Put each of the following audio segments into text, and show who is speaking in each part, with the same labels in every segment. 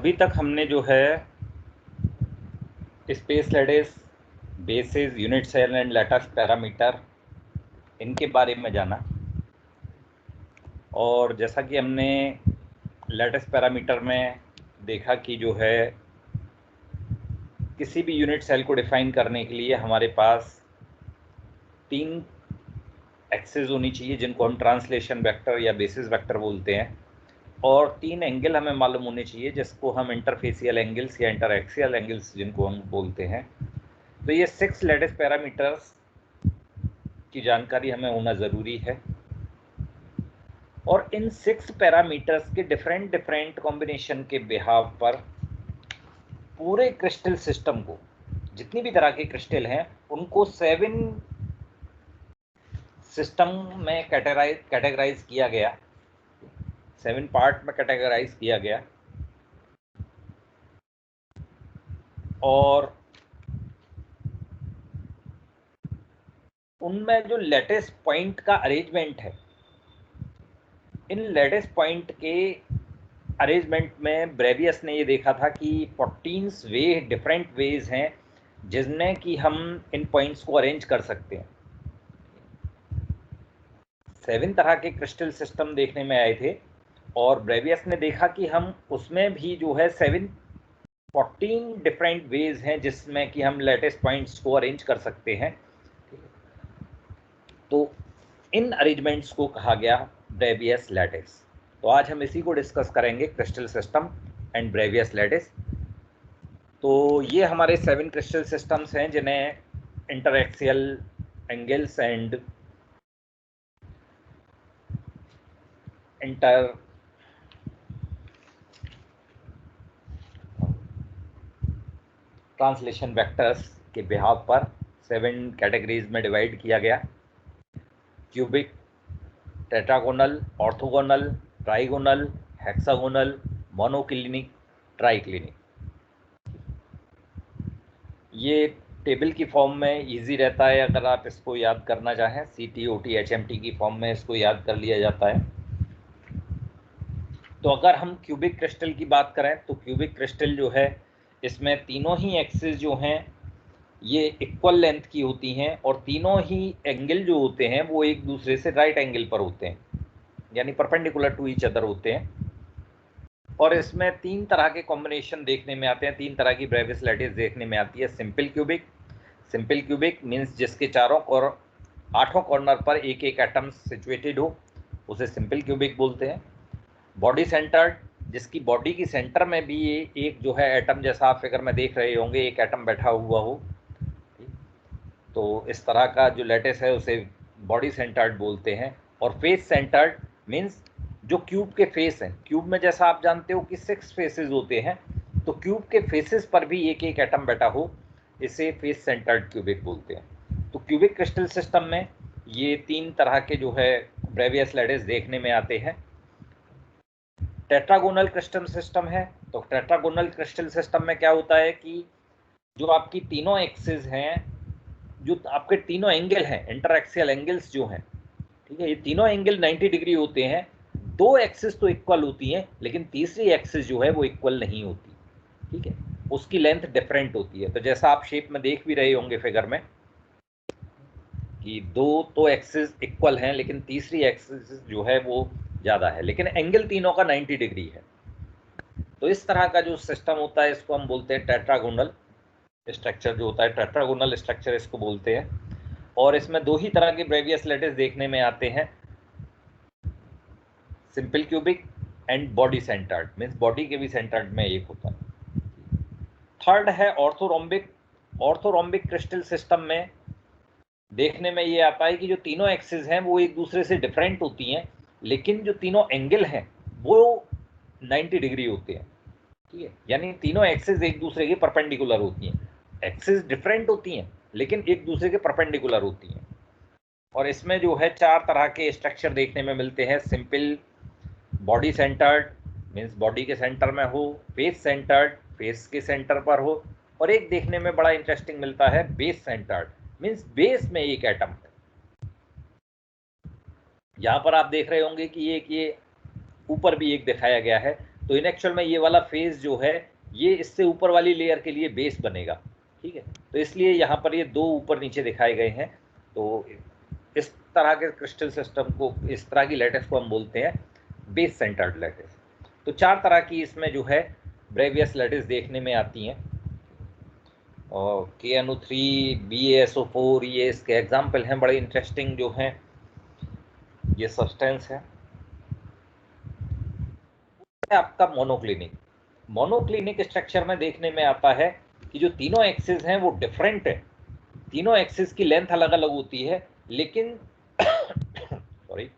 Speaker 1: अभी तक हमने जो है space lattice, basis, unit cell and lattice parameter, इनके बारे में जाना। और जैसा कि हमने लैटिस पैरामीटर में देखा कि जो है किसी भी यूनिट सेल को डिफाइन करने के लिए हमारे पास 3 एक्सिस होनी चाहिए जिनको हम ट्रांसलेशन वेक्टर या बेसिस वेक्टर बोलते हैं, और 3 एंगल हमें मालूम होने चाहिए जिसको हम इंटरफेसियल एंगल्स या इंटरएक्सियल एंगल्स जिनको हम बोलते हैं। तो ये 6 लैटिस पैरामीटर्स की जानकारी हमें होना ज़रूरी है, और इन 6 पैरामीटर्स के डिफरेंट कॉम्बिनेशन के बिहाव पर पूरे क्रिस्टल सिस्टम को, जितनी भी तरह के क्रिस्टल हैं उनको 7 सिस्टम में कैटेगराइज किया गया, 7 पार्ट में कैटेगराइज किया गया। और उनमें जो लैटिस पॉइंट का अरेंजमेंट है, इन लैटिस पॉइंट के अरेंजमेंट में ब्रेवियस ने ये देखा था कि 14 डिफरेंट वेज हैं जिसमें कि हम इन पॉइंट्स को अरेंज कर सकते हैं। 7 तरह के क्रिस्टल सिस्टम देखने में आए थे, और ब्रेवियस ने देखा कि हम उसमें भी जो है 14 डिफरेंट वेज हैं जिसमें कि हम लैटिस पॉइंट्स को अरेंज कर सकते हैं। तो इन अरेंजमेंट्स को कहा गया ब्रेवियस लैटिस। तो आज हम इसी को डिस्कस करेंगे, crystal system and Bravais lattice. तो ये हमारे 7 क्रिस्टल सिस्टम्स हैं जिन्हें interaxial angles and inter translation vectors के बिहाव पर 7 कैटेगरीज में डिवाइड किया गया। Cubic, tetragonal, orthogonal, trigonal, hexagonal, monoclinic, triclinic. ये टेबल की फॉर्म में इजी रहता है, अगर आप इसको याद करना चाहें, CTOT HMT की फॉर्म में इसको याद कर लिया जाता है। तो अगर हम क्यूबिक क्रिस्टल की बात करें तो क्यूबिक क्रिस्टल जो है इसमें तीनों ही एक्सिस जो हैं ये इक्वल लेंथ की होती हैं, और तीनों ही एंगल जो होते हैं वो एक दूसरे से राइट एंगल पर होते हैं, यानी परपेंडिकुलर टू ईच अदर होते हैं। और इसमें 3 तरह के कॉम्बिनेशन देखने में आते हैं, 3 तरह की ब्रेवियस लैटिस देखने में आती है। सिंपल क्यूबिक मीन्स जिसके चारों और 8 कॉर्नर पर एक एक एटम सिचुएटेड हो, उसे सिंपल क्यूबिक बोलते हैं। बॉडी सेंटर्ड, जिसकी बॉडी की सेंटर में भी एक जो है एटम, जैसा आप फिगर में देख रहे होंगे, एक एटम बैठा हुआ हो। तो इस तरह का जो लैटिस है उसे बॉडी सेंटर्ड बोलते हैं। और फेस सेंटर्ड मीन्स जो क्यूब के फेस हैं, क्यूब में जैसा आप जानते हो कि 6 फेसेस होते हैं, तो क्यूब के फेसेस पर भी एक एक एटम बैठा हो, इसे फेस सेंटर्ड क्यूबिक बोलते हैं। तो क्यूबिक क्रिस्टल सिस्टम में ये 3 तरह के जो है ब्रेवियस लैटिस देखने में आते हैं। टेट्रागोनल क्रिस्टल सिस्टम है, तो टेट्रागोनल क्रिस्टल सिस्टम में क्या होता है कि जो आपकी तीनों एक्सिस हैं, जो आपके तीनों एंगल हैं, इंटरएक्सियल एंगल्स जो हैं, ठीक है, ये तीनों एंगल 90 डिग्री होते हैं। 2 एक्सिस तो इक्वल होती हैं, लेकिन तीसरी एक्सिस जो है वो इक्वल नहीं होती, ठीक है, उसकी लेंथ डिफरेंट होती है। तो जैसा आप शेप में देख भी रहे होंगे फिगर में कि 2 तो एक्सिस इक्वल हैं, लेकिन तीसरी एक्सिस जो है वो ज़्यादा है, लेकिन एंगल तीनों का 90 डिग्री है। तो इस तरह का जो सिस्टम होता है इसको हम बोलते हैं टेट्रागोनल स्ट्रक्चर, जो होता है टेट्रागोनल स्ट्रक्चर इसको बोलते हैं। और इसमें 2 ही तरह के ब्रेवियस लैटिस देखने में आते हैं, simple cubic and body centred, means body के भी सेंटर्ड में एक होता है। थर्ड है ऑर्थोरोम्बिक। ऑर्थोरोम्बिक क्रिस्टल सिस्टम में देखने में ये आता है कि जो तीनों एक्सिस हैं वो एक दूसरे से डिफरेंट होती हैं, लेकिन जो तीनों एंगल हैं वो 90 डिग्री होते हैं, ठीक है, यानी तीनों एक्सिस एक दूसरे के परपेंडिकुलर होती हैं। एक्सिस डिफरेंट होती हैं लेकिन एक दूसरे के परपेंडिकुलर होती हैं। और इसमें जो है 4 तरह के स्ट्रक्चर देखने में मिलते हैं। Simple body centred means body के सेंटर में हो, फेस सेंटर्ड फेस के सेंटर पर हो, और एक देखने में बड़ा इंटरेस्टिंग मिलता है बेस सेंटर्ड मीन्स बेस में एक एटम है। यहाँ पर आप देख रहे होंगे कि ये ऊपर भी एक दिखाया गया है, तो इन एक्चुअल में ये वाला फेज जो है ये इससे ऊपर वाली लेयर के लिए बेस बनेगा, ठीक है। तो इसलिए यहाँ पर ये दो ऊपर नीचे दिखाए गए हैं। तो इस तरह के क्रिस्टल सिस्टम को, इस तरह की लैटिस को हम बोलते हैं बेस सेंटर्ड लैटिस। तो चार तरह की इसमें जो है ब्रेवियस लैटिस देखने में आती हैं, और KNO3, BaSO4 ये इसके एग्जाम्पल हैं, बड़े इंटरेस्टिंग जो हैं ये सब्सटेंस है। आपका मोनोक्लिनिक स्ट्रक्चर में देखने में आता है कि जो तीनों एक्सिस हैं वो डिफरेंट है, तीनों एक्सिस की लेंथ अलग अलग होती है, लेकिन सॉरी,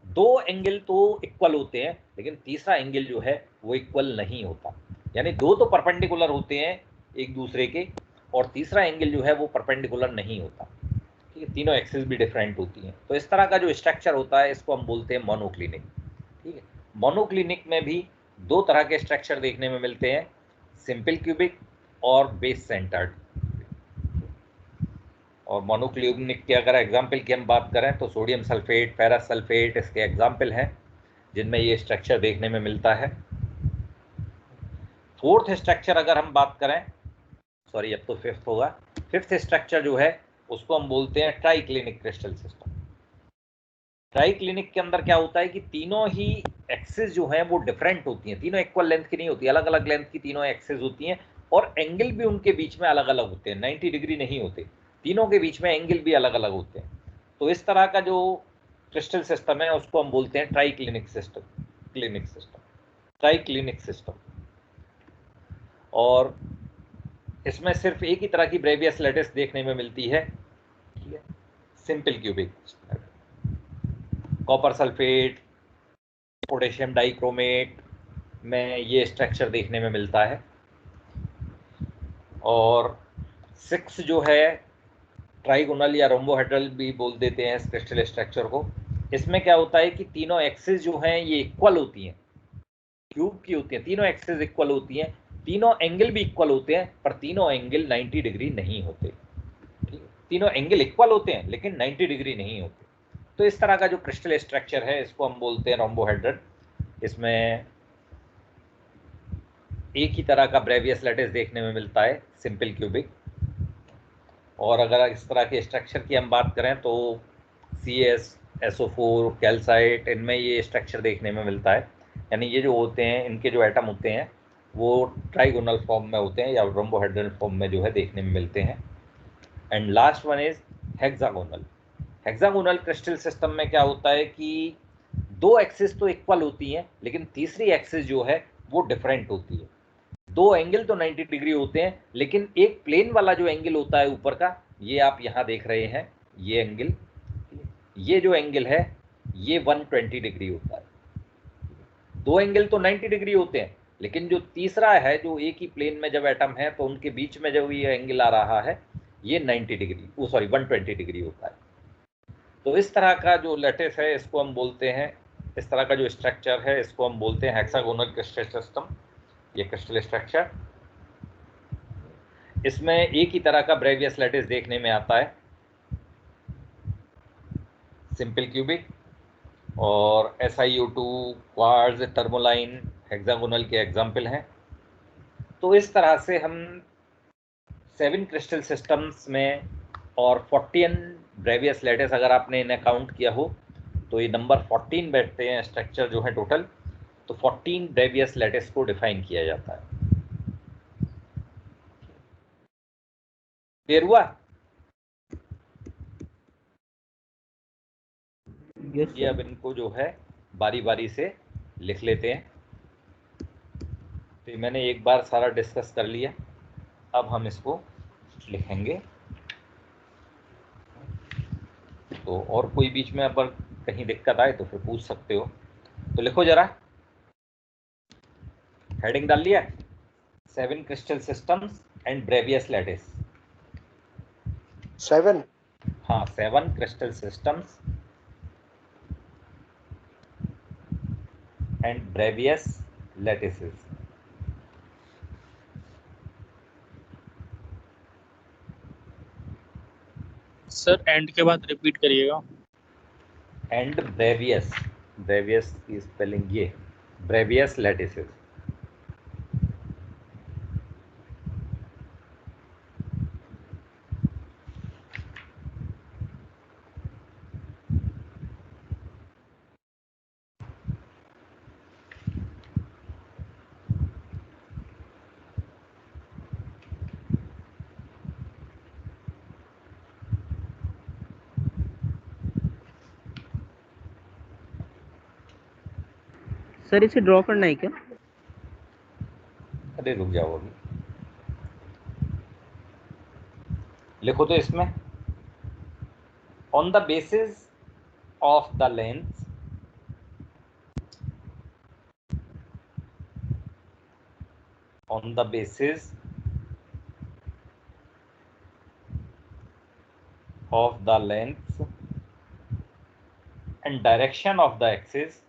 Speaker 1: दो एंगल तो इक्वल होते हैं, लेकिन तीसरा एंगल जो है वो इक्वल नहीं होता। यानी दो तो परपेंडिकुलर होते हैं एक दूसरे के, और तीसरा एंगल जो है वो परपेंडिकुलर नहीं होता, ठीक है। तीनों एक्सिस भी डिफरेंट होती हैं। तो इस तरह का जो स्ट्रक्चर होता है इसको हम बोलते हैं मोनोक्लिनिक, ठीक है। मोनोक्लिनिक में भी दो तरह के स्ट्रक्चर देखने में मिलते हैं, सिंपल क्यूबिक और बेस सेंटर्ड। और मोनोक्लिनिक के अगर एग्जाम्पल की हम बात करें तो सोडियम सल्फेट, फेरस सल्फेट इसके एग्जाम्पल हैं जिनमें ये स्ट्रक्चर देखने में मिलता है। फोर्थ स्ट्रक्चर अगर हम बात करें, सॉरी अब तो फिफ्थ होगा, फिफ्थ स्ट्रक्चर जो है उसको हम बोलते हैं ट्राइक्लिनिक क्रिस्टल सिस्टम। ट्राइक्लिनिक के अंदर क्या होता है कि तीनों ही एक्सिस जो हैं वो डिफरेंट होती हैं, तीनों इक्वल लेंथ की नहीं होती, अलग अलग लेंथ की तीनों एक्सिस होती हैं, और एंगल भी उनके बीच में अलग अलग होते हैं, 90 डिग्री नहीं होते, तीनों के बीच में एंगल भी अलग अलग होते हैं। तो इस तरह का जो क्रिस्टल सिस्टम है उसको हम बोलते हैं ट्राइक्लिनिक सिस्टम। और इसमें सिर्फ एक ही तरह की ब्रेवियस लैटिस देखने में मिलती है, ठीक है, simple cubic. Copper sulphate, potassium dichromate में ये स्ट्रक्चर देखने में मिलता है। और 6 जो है ट्राइगोनल या रोम्बोहेड्रल भी बोल देते हैं इस क्रिस्टल स्ट्रक्चर को। इसमें क्या होता है कि तीनों एक्सिस जो हैं ये इक्वल होती हैं, क्यूब की होती हैं, तीनों एक्सिस इक्वल होती हैं, तीनों एंगल भी इक्वल होते हैं, पर तीनों एंगल 90 डिग्री नहीं होते, ठीक है। तीनों एंगल इक्वल होते हैं लेकिन 90 डिग्री नहीं होते। तो इस तरह का जो क्रिस्टल स्ट्रक्चर है इसको हम बोलते हैं रोम्बोहेड्रल। इसमें एक ही तरह का ब्रेवियस लैटिस देखने में मिलता है, सिंपल क्यूबिक। और अगर इस तरह के स्ट्रक्चर की हम बात करें तो CaSO4, कैल्साइट, इनमें ये स्ट्रक्चर देखने में मिलता है। यानी ये जो होते हैं इनके जो एटम होते हैं वो ट्राइगोनल फॉर्म में होते हैं या रोम्बोहेड्रल फॉर्म में जो है देखने में मिलते हैं। And last one is hexagonal crystal system में क्या होता है कि दो एक्सिस तो इक्वल होती हैं, लेकिन तीसरी एक्सिस जो है वो डिफरेंट होती है। दो एंगल तो 90 डिग्री होते हैं, लेकिन एक प्लेन वाला जो एंगल होता है ऊपर का, ये आप यहाँ देख रहे हैं, ये एंगल, ये जो एंगल है ये 120 डिग्री होता है। दो एंगल तो 90 डिग्री होते हैं, लेकिन जो तीसरा है, जो एक ही प्लेन में जब एटम है तो उनके बीच में जब ये एंगल आ रहा है ये 90 डिग्री, 120 डिग्री होता है। तो इस तरह का जो लैटिस है इसको हम बोलते हैं, इस तरह का जो स्ट्रक्चर है इसको हम बोलते हैं हेक्सागोनल क्रिस्टल सिस्टम। ये क्रिस्टल स्ट्रक्चर, इसमें एक ही तरह का ब्रेवियस लैटिस देखने में आता है, सिंपल क्यूबिक। और SiO2, क्वार्ट्ज, टर्मोलाइन हेक्सागोनल के एग्जाम्पल हैं। तो इस तरह से हम 7 क्रिस्टल सिस्टम्स में और 14 ब्रेवियस लैटिस अगर आपने इन्हें काउंट किया हो तो ये नंबर 14 बैठते हैं स्ट्रक्चर जो है टोटल। तो 14 ब्रेवियस लैटिस को डिफाइन किया जाता है। क्लियर हुआ? ये अब इनको जो है बारी बारी से लिख लेते हैं। तो मैंने एक बार सारा डिस्कस कर लिया, अब हम इसको लिखेंगे। तो और कोई बीच में अगर कहीं दिक्कत आए तो फिर पूछ सकते हो। तो लिखो जरा, हेडिंग डाल लिया, 7 crystal systems and Bravais lattice.
Speaker 2: 7?
Speaker 1: हाँ, 7 crystal systems and Bravais lattices.
Speaker 3: Sir and के बाद रिपीट करिएगा।
Speaker 1: एंड ब्रेवियस, ब्रेवियस की स्पेलिंग ये, Brevius lattices.
Speaker 2: सर इसे ड्रॉ करना है क्या?
Speaker 1: अरे रुक जाओ, अभी लिखो तो इसमें on the basis of the length on the basis of the length and direction of the axis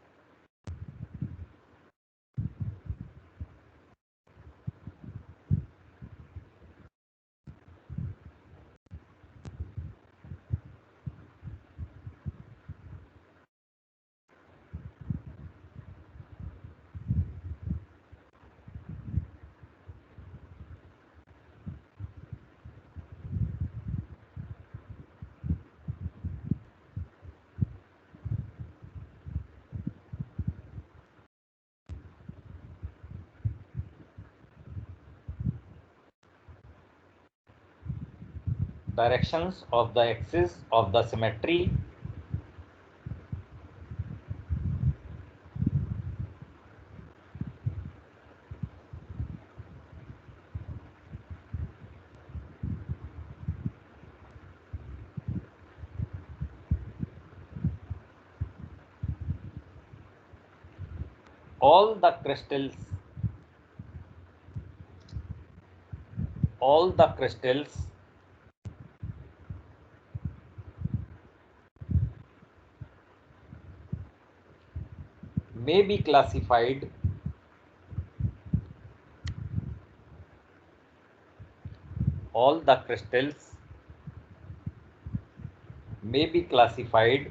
Speaker 1: directions of the axis of the symmetry all the crystals may be classified all the crystals may be classified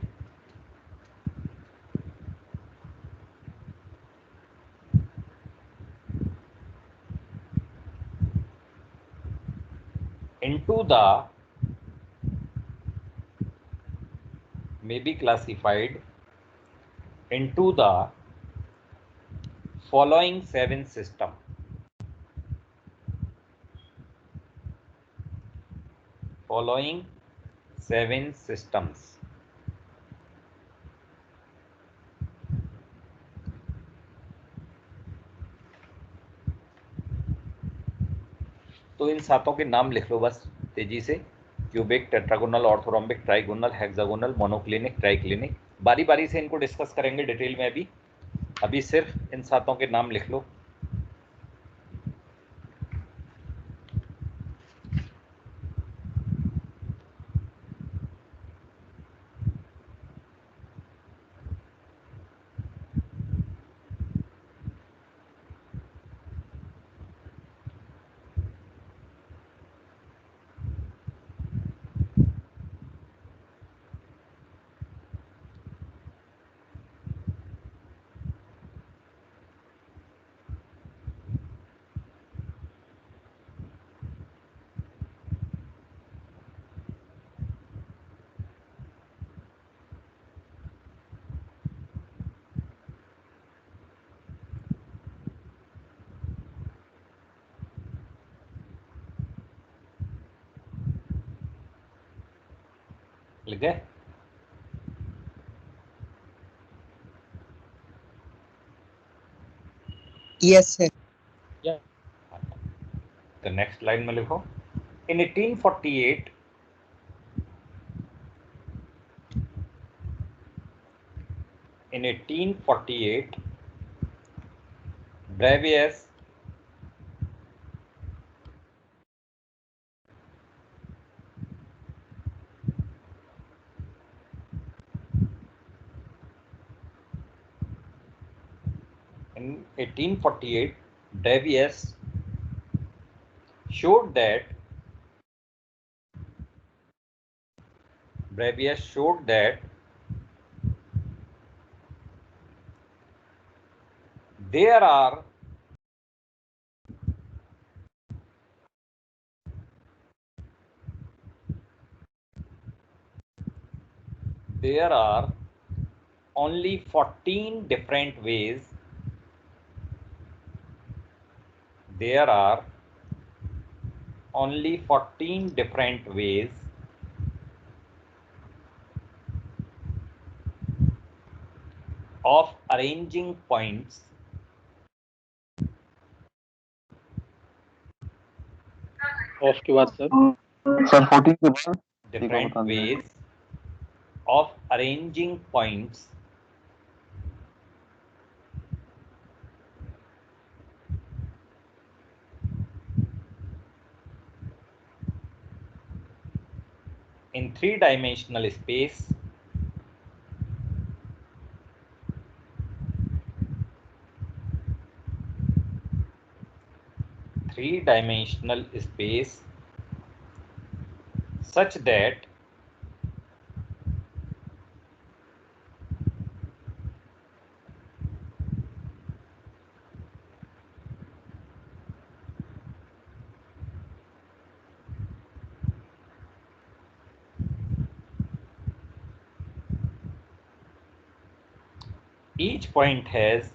Speaker 1: into the may be classified into the following seven system. Following seven systems. तो इन सातों के नाम लिख लो बस तेजी से। Cubic, tetragonal, orthorhombic, trigonal, hexagonal, monoclinic, triclinic. बारी बारी से इनको डिस्कस करेंगे डिटेल में। अभी सिर्फ इन सातों के नाम लिख लो। लिख गए?
Speaker 2: Yes sir.
Speaker 1: तो नेक्स्ट लाइन में लिखो, इन 1848 Brevius showed that there are only 14 different ways. There are only 14 different ways of arranging points
Speaker 3: of के बाद सर
Speaker 4: सर 14 के बाद
Speaker 1: different ways of arranging points in three-dimensional space such that each point has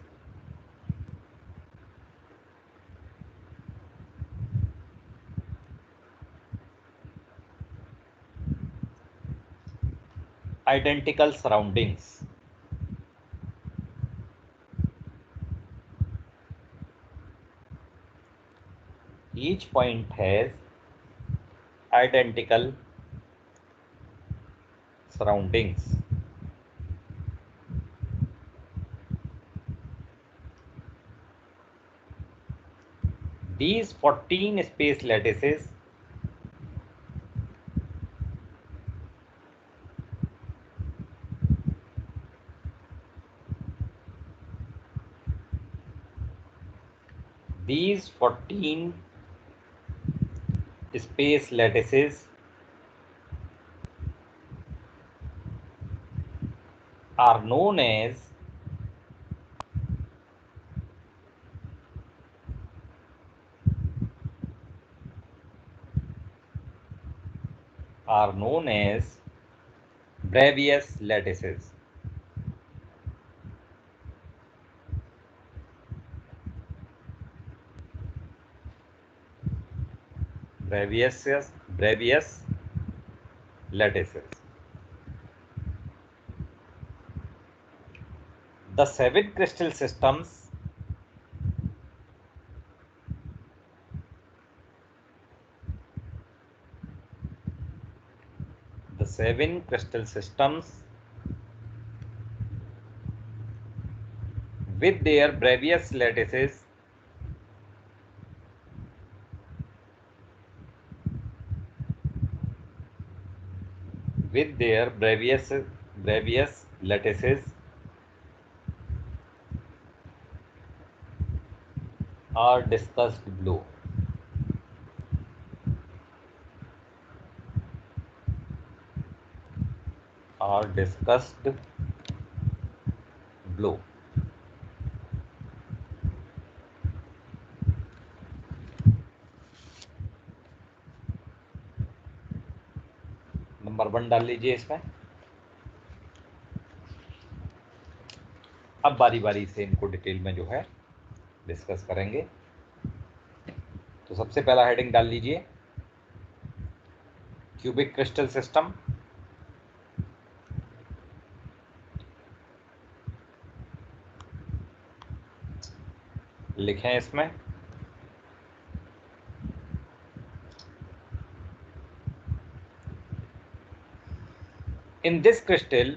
Speaker 1: identical surroundings. Each point has identical surroundings. These 14 space lattices are known as Bravais lattices. Bravais lattices. The seven crystal systems with their Bravais lattices are discussed below. Number 1 डाल लीजिए इसमें। अब बारी बारी से इनको detail में जो है डिस्कस करेंगे। तो सबसे पहला हेडिंग डाल लीजिए क्यूबिक क्रिस्टल सिस्टम। लिखें इसमें in this crystal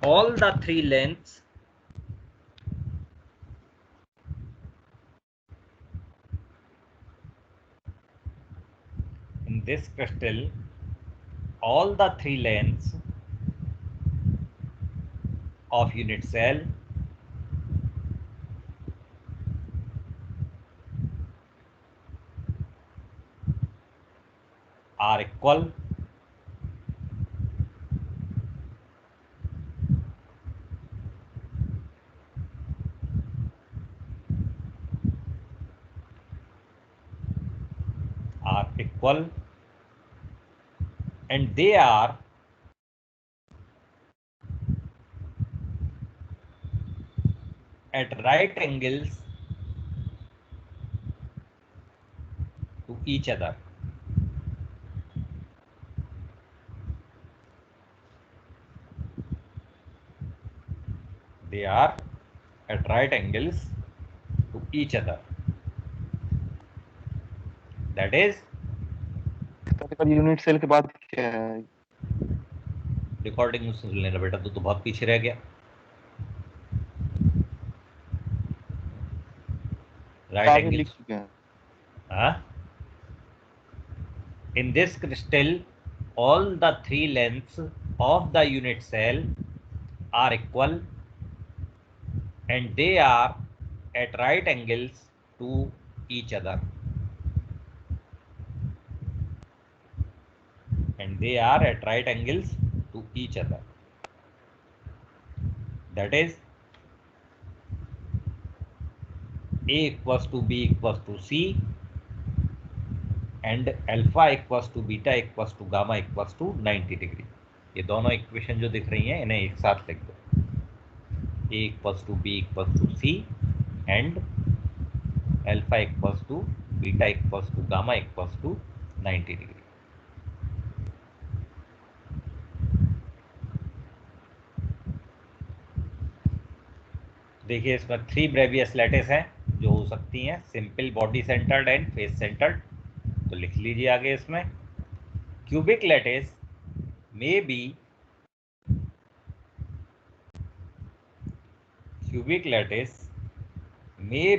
Speaker 1: all the three lengths of unit cell are equal and they are at right angles to each other. They are at right angles to each other. That is,
Speaker 4: unit cell के बाद क्या है?
Speaker 1: Recording में सुन लेना बेटा, तो बहुत पीछे रह गया. Right
Speaker 4: आगे
Speaker 1: angles.
Speaker 4: लिख चुके हैं.
Speaker 1: In this crystal, all the three lengths of the unit cell are equal and they are at right angles to each other. And they are at right angles to each other. That is, A equals to B equals to C and alpha equals to beta equals to gamma equals to 90 degree. ये दोनों equation जो दिख रही हैं इन्हें एक साथ लिख दो. A equals to B equals to C and alpha equals to beta equals to gamma equals to 90 degree. देखिए इसमें 3 ब्रेवियस लैटिस हैं जो हो सकती हैं, simple, body centred and face centred. तो लिख लीजिए आगे इसमें, cubic lattice may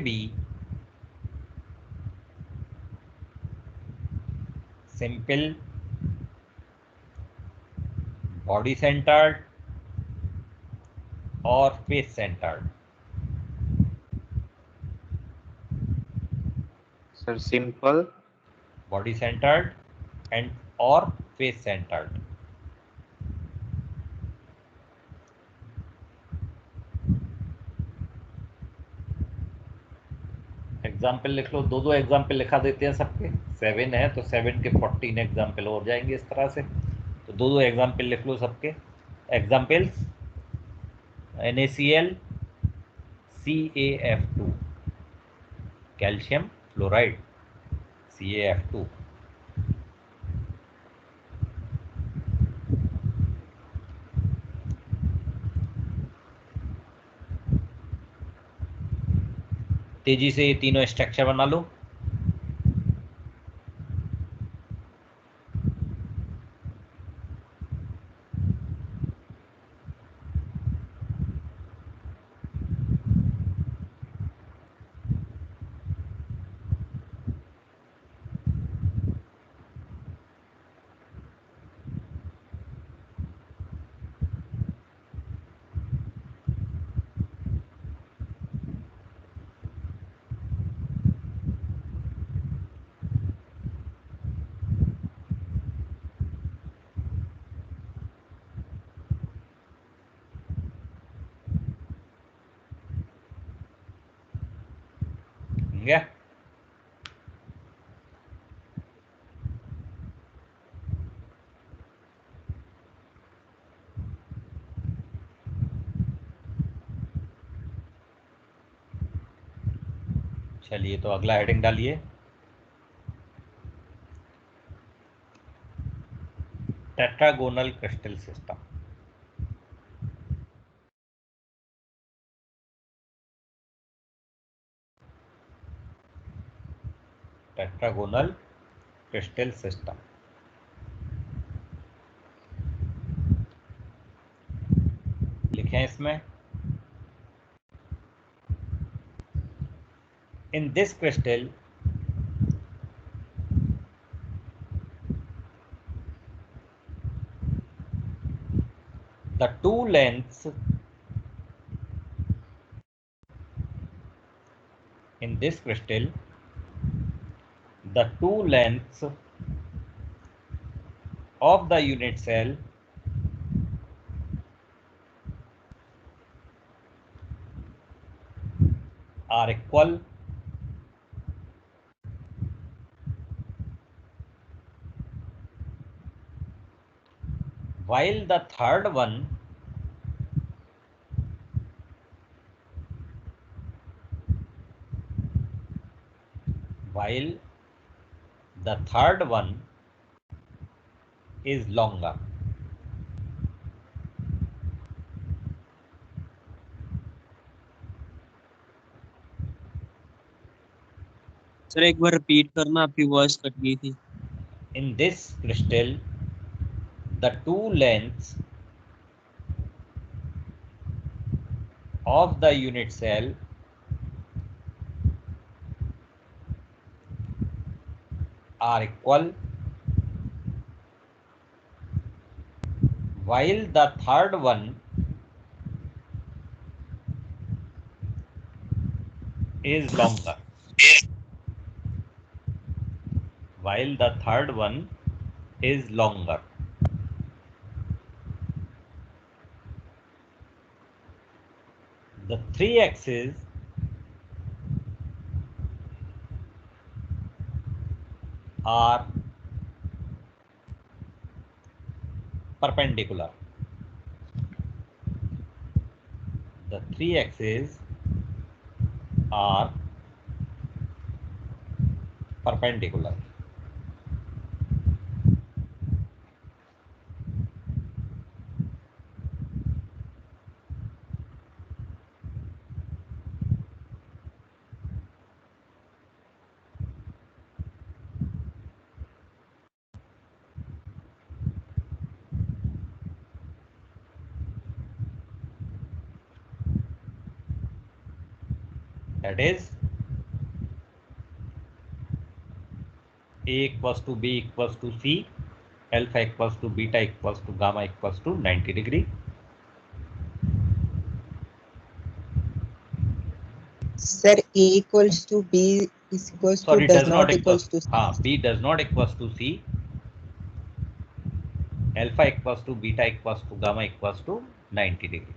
Speaker 1: be simple, body centered or face centered.
Speaker 3: Sir simple,
Speaker 1: Body centered and or face centered. Example लिख लो, दो एग्जाम्पल लिखा देते हैं सबके. 7 है तो 7 के 14 एग्जाम्पल हो जाएंगे इस तरह से. तो दो एग्जाम्पल लिख लो सबके. Examples: NaCl CaF2, calcium fluoride CaF2. तेजी से ये तीनों स्ट्रक्चर बना लो. गया. चलिए तो अगला हेडिंग डालिए, tetragonal crystal system. Tetragonal crystal system लिखें इसमें. In this crystal, the two lengths of the unit cell are equal while the third one is longer.
Speaker 2: Sir एक बार रिपीट करना, आपकी वॉइस कट गई थी.
Speaker 1: In this crystal, the two lengths of the unit cell are equal while the third one is longer. While the third one is longer. The three axes are perpendicular. The three axes are perpendicular. That is, A equals to B equals to C, alpha equals to beta equals to gamma equals to 90 degree.
Speaker 2: Sir, A equals to B is equals to does not equals to C.
Speaker 1: B does not equals to C, alpha equals to beta equals to gamma equals to 90 degree.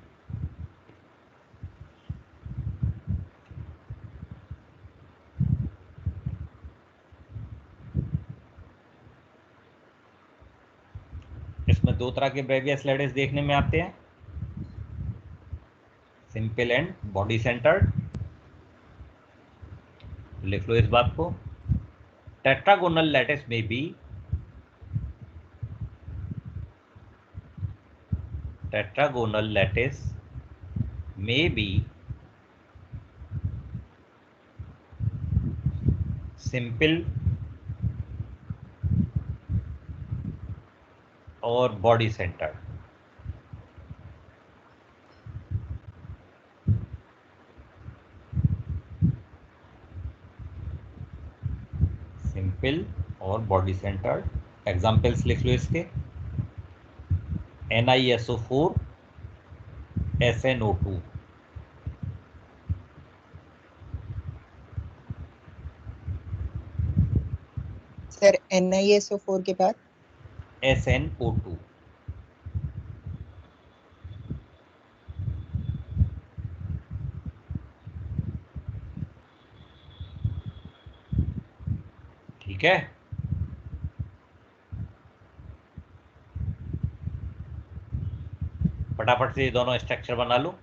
Speaker 1: इसमें दो तरह के Bravais lattice देखने में आते हैं, simple and body centred. लिख लो इस बात को. टेट्रागोनल लैटिस में भी सिंपल और बॉडी सेंटर्ड. सिंपल और बॉडी सेंटर्ड. एग्जाम्पल्स लिख लो इसके. NiSO4, SnO2.
Speaker 2: सर NiSO4 के बाद
Speaker 1: SnO2. ठीक है. फटाफट से ये दोनों स्ट्रक्चर बना लो.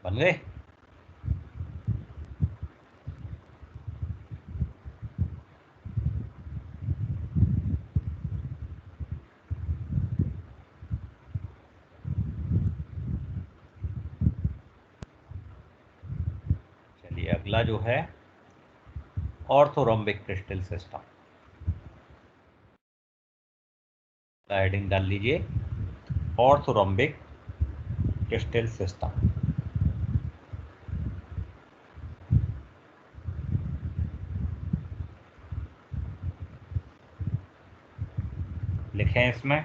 Speaker 1: बन गए. अगला जो है ऑर्थोरोम्बिक क्रिस्टल सिस्टम, हेडिंग डाल लीजिए ऑर्थोरोम्बिक क्रिस्टल सिस्टम। लिखें इसमें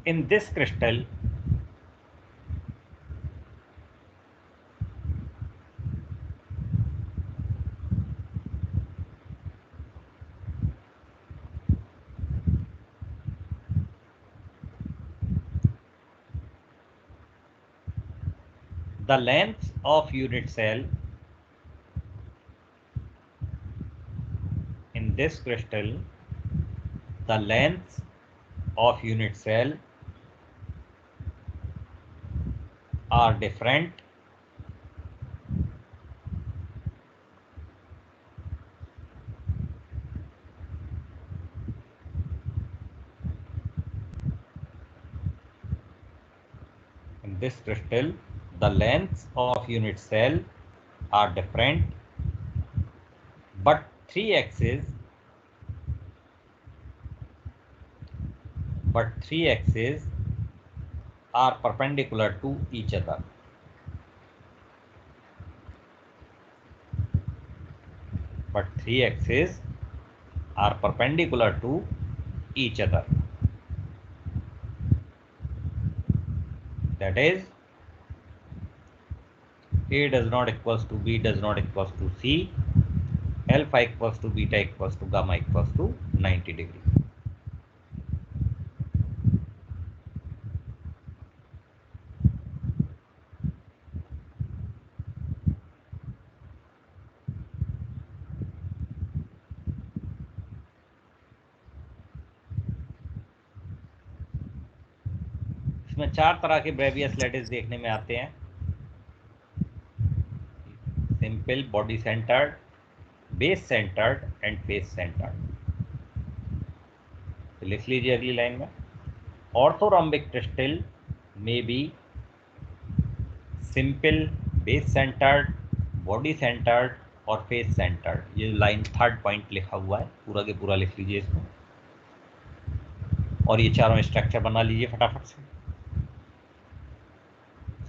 Speaker 1: इन this crystal the length of unit cell in this crystal, the length of unit cell are different in this crystal, the lengths of unit cell are different, but three axes are perpendicular to each other. But three axes are perpendicular to each other. That is, A does not equals to B does not equals to C, alpha equals to beta equals to gamma equals to 90 degree. इसमें चार तरह के Bravais lattice देखने में आते हैं, simple, body centred, base centred and face centred. तो लिख लीजिए अगली लाइन में, ऑर्थोरोम्बिक क्रिस्टल में बी simple, base centred, body centred और फेस सेंटर्ड। ये लाइन थर्ड पॉइंट लिखा हुआ है, पूरा के पूरा लिख लीजिए इसमें और ये चारों स्ट्रक्चर बना लीजिए फटाफट से।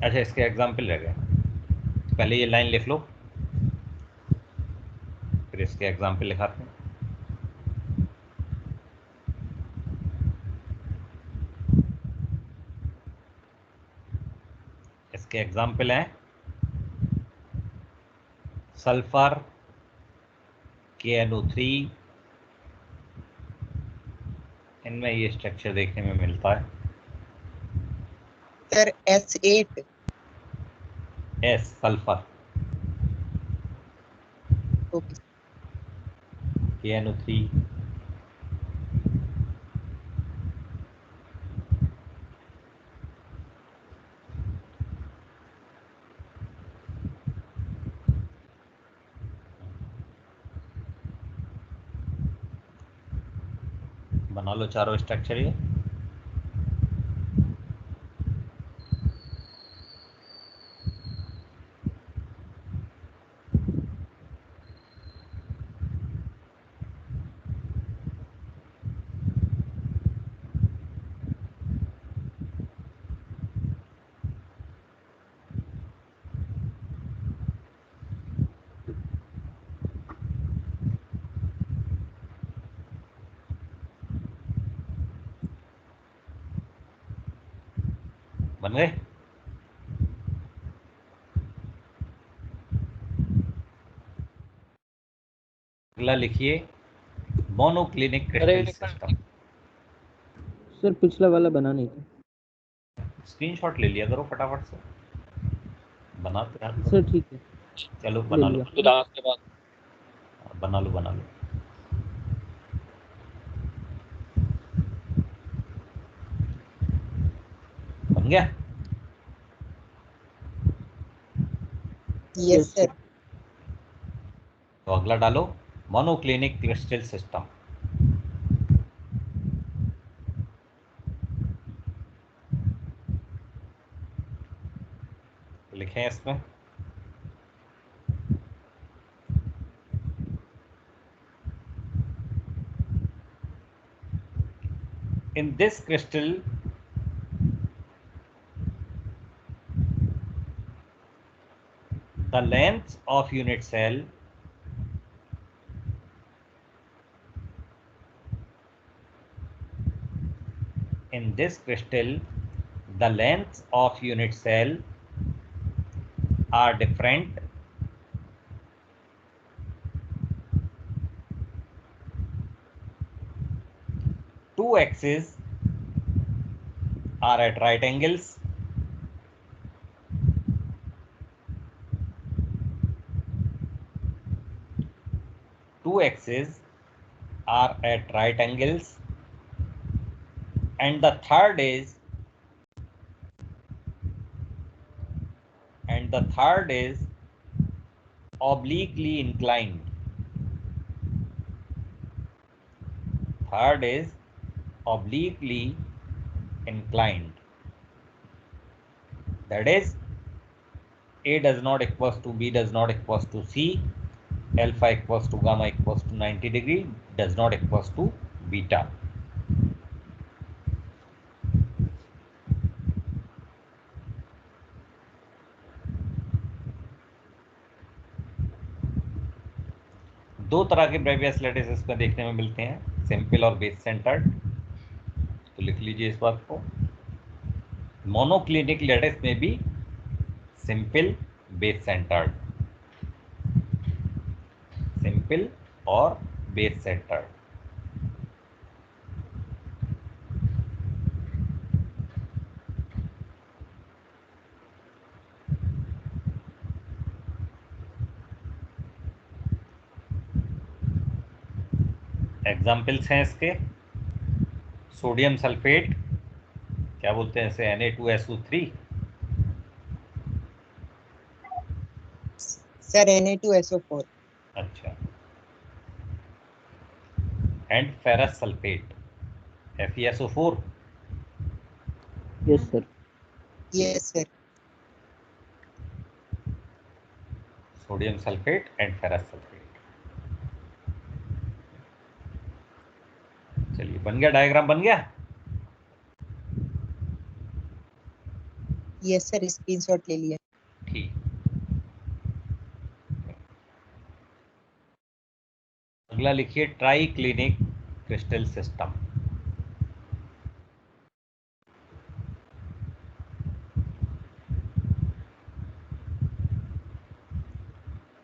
Speaker 1: अच्छा, इसके एग्जाम्पल रह गए, पहले ये लाइन लिख लो फिर इसके एग्जाम्पल लिखाते हैं। इसके एग्जाम्पल हैं सल्फर, KNO3, इनमें ये स्ट्रक्चर देखने में मिलता है।
Speaker 2: Sir S8,
Speaker 1: S sulphur,
Speaker 2: okay
Speaker 1: KNO3, बना लो चारों स्ट्रक्चर ये। बन गए? अगला लिखिए मोनोक्लिनिक क्रिस्टल सिस्टम।
Speaker 5: सर पिछला वाला बना नहीं था,
Speaker 1: स्क्रीनशॉट ले लिया करो फटाफट से, बनाते हैं
Speaker 5: सर ठीक है
Speaker 1: चलो
Speaker 5: ले
Speaker 1: बना लो,
Speaker 5: लिया।
Speaker 3: उदास के बाद
Speaker 1: बना लो बना लो। बन गया?
Speaker 2: Yes sir.
Speaker 1: तो अगला डालो मोनोक्लिनिक क्रिस्टल सिस्टम। लिखें इसमें in this crystal the length of unit cell in this crystal the lengths of unit cell are different two axes are at right angles two axes are at right angles and the third is obliquely inclined. Third is obliquely inclined. That is, A does not equals to B does not equals to C, alpha equals to gamma equals to 90 degree does not equals to beta. दो तरह के Bravais lattice इसमें देखने में मिलते हैं, simple और base centred. तो लिख लीजिए इस बात को। मोनोक्लिनिक लैटिस में भी सिंपल बेस सेंटर्ड, सिंपल और बेस सेंटर्ड। एग्जाम्पल्स हैं इसके, सोडियम सल्फेट, क्या बोलते हैं इसे, Na2SO3।
Speaker 2: Sir Na2SO4।
Speaker 1: अच्छा, and ferrous sulphate FeSO4।
Speaker 5: Yes sir.
Speaker 2: Yes sir.
Speaker 1: Sodium sulphate and ferrous sulphate. चलिए, बन गया, डायग्राम बन गया।
Speaker 2: यस सर, स्क्रीनशॉट ले लिया।
Speaker 1: ठीक, अगला लिखिए try clinic crystal system.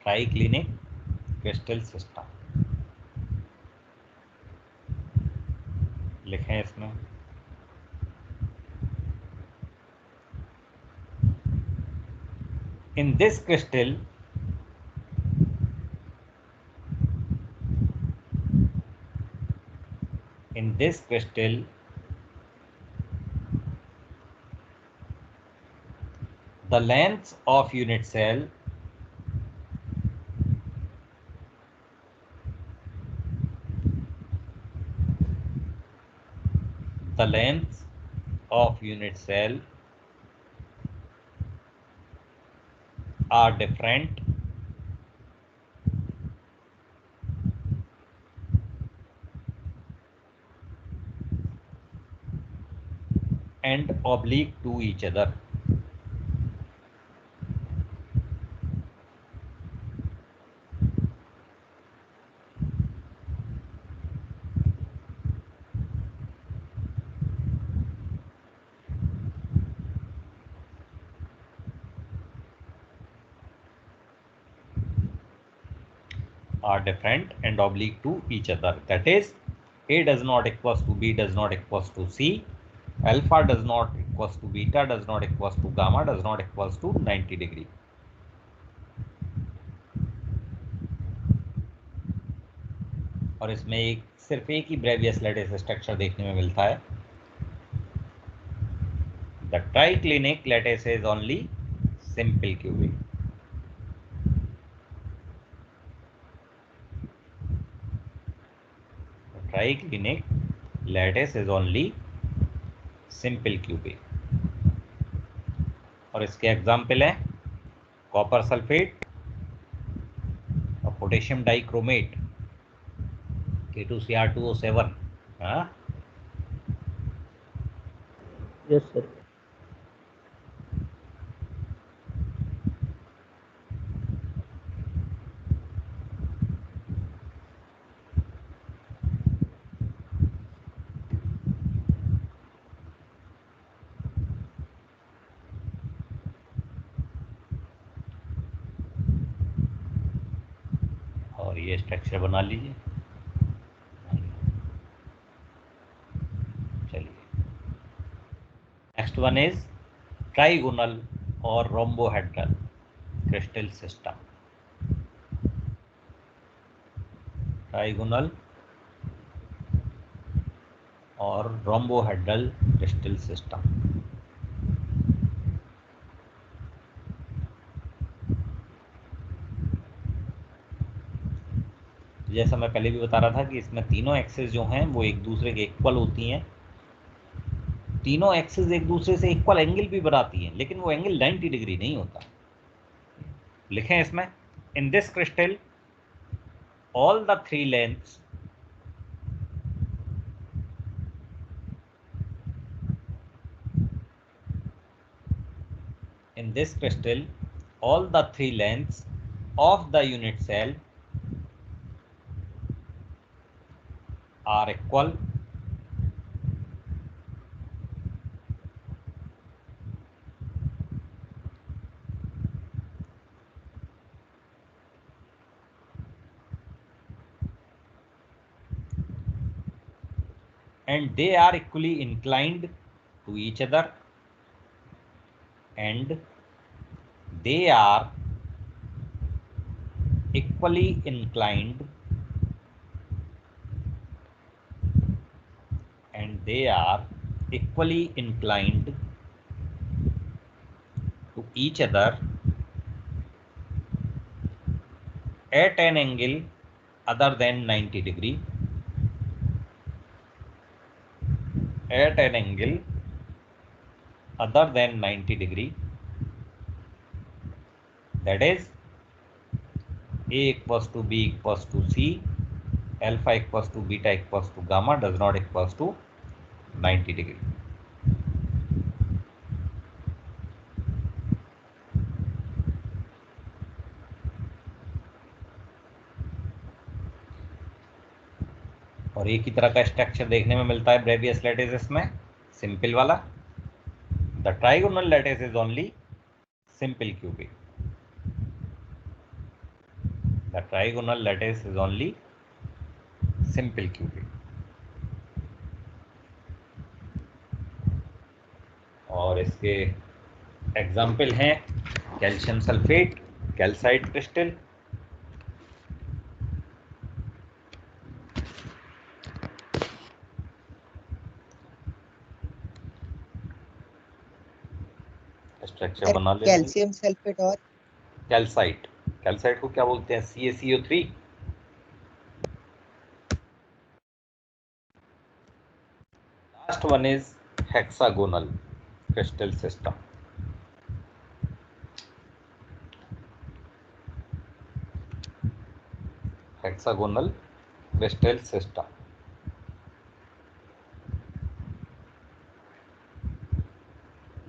Speaker 1: Try clinic crystal system लिखें इसमें। In this crystal, the length of unit cell are different and oblique to each other. Are different and oblique to each other. That is, A does not equals to B does not equals to C, alpha does not equals to beta does not equals to gamma does not equals to 90 degree. और इसमें सिर्फ एक ही Bravais lattice structure देखने में मिलता है। The triclinic lattice is only simple cubic. The triclinic lattice is only simple cubic. और इसके एग्जाम्पल हैं
Speaker 3: कॉपर सल्फेट और पोटेशियम डाइक्रोमेट K2Cr2O7। हाँ,
Speaker 5: यस सर।
Speaker 3: और ये स्ट्रक्चर बना लीजिए। चलिए, नेक्स्ट वन इज ट्राइगोनल और रोम्बोहेड्रल क्रिस्टल सिस्टम। ट्राइगोनल और रोम्बोहेड्रल क्रिस्टल सिस्टम। जैसा मैं पहले भी बता रहा था कि इसमें तीनों एक्सिस जो हैं वो एक दूसरे के इक्वल होती हैं। तीनों एक्सिस एक दूसरे से इक्वल एंगल भी बनाती हैं, लेकिन वो एंगल 90 डिग्री नहीं होता। लिखें इसमें, इन this crystal all the three lengths in this crystal, all the three lengths of the unit cell are equal and they are equally inclined to each other, and they are equally inclined and they are equally inclined to each other at an angle other than 90 degree, at an angle other than 90 degree, that is A equals to B equals to C, alpha equals to beta equals to gamma does not equals to 90 degree. और एक ही तरह का structure देखने में मिलता है Bravais lattice में, simple वाला। The trigonal lattice is only simple cubic. The trigonal lattice is only simple cubic. और इसके एग्जाम्पल हैं calcium sulphate, calcite crystal, structure बना ले।
Speaker 2: कैल्शियम सल्फेट और
Speaker 3: कैल्साइट, कैल्साइट को क्या बोलते हैं? CaCO3। Last one is hexagonal crystal system. Hexagonal crystal system.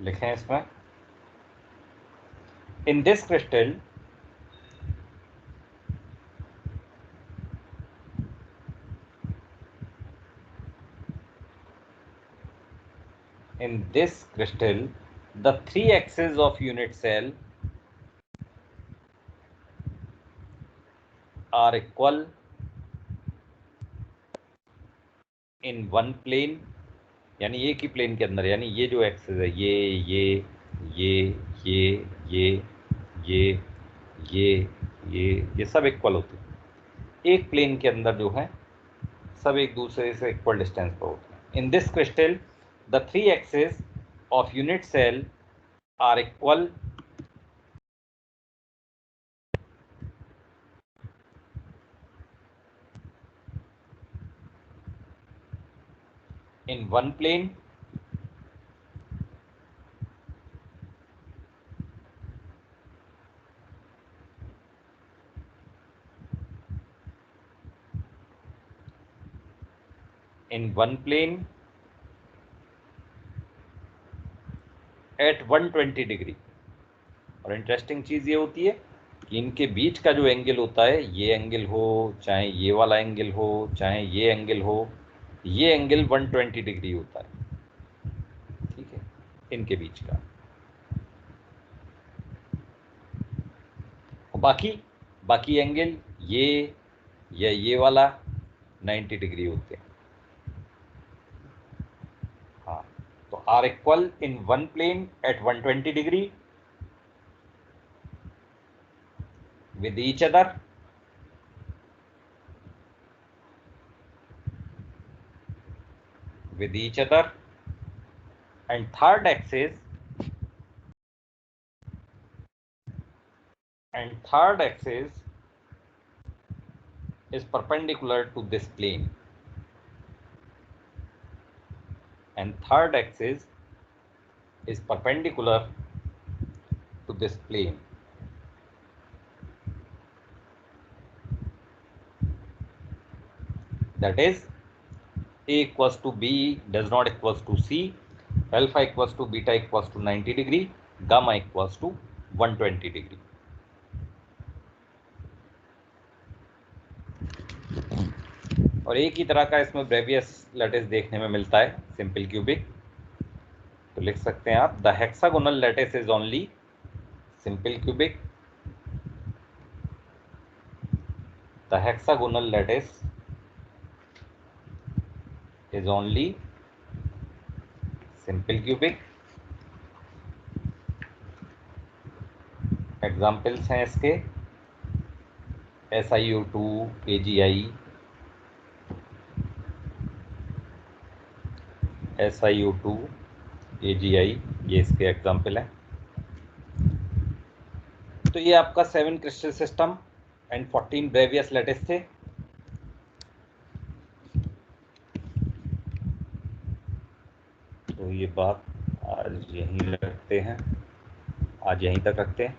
Speaker 3: लिखें इसमें, इन this crystal the three axes of unit cell are equal in one plane, यानी एक ही प्लेन के अंदर, यानी ये जो एक्सेस है ये ये सब इक्वल होते हैं। एक प्लेन के अंदर जो है सब एक दूसरे से इक्वल डिस्टेंस पर होते हैं। In this crystal the three axes of unit cell are equal in one plane
Speaker 1: in one plane at 120 degree. और इंटरेस्टिंग चीज ये होती है कि इनके बीच का जो एंगल होता है, ये एंगल हो चाहे ये वाला एंगल हो चाहे ये एंगल हो, ये एंगल 120 डिग्री होता है, ठीक है, इनके बीच का। और बाकी एंगल ये या ये वाला 90 डिग्री होते हैं। हाँ, तो are equal in one plane at 120 degree with each other and third axis is perpendicular to this plane, and third axis is perpendicular to this plane. That is, A equals to B does not equals to C, alpha equals to beta equals to 90 degree, gamma equals to 120 degree. और एक ही तरह का इसमें Bravais lattice देखने में मिलता है, simple cubic. तो लिख सकते हैं आप, the hexagonal lattice is only simple cubic, the hexagonal lattice is only simple cubic। Examples हैं इसके SiO2, AgI, SiO2, AgI, ये इसके एग्जाम्पल हैं। तो ये आपका 7 crystal system and 14 Bravais lattice थे। तो ये बात आज यहीं तक रखते हैं।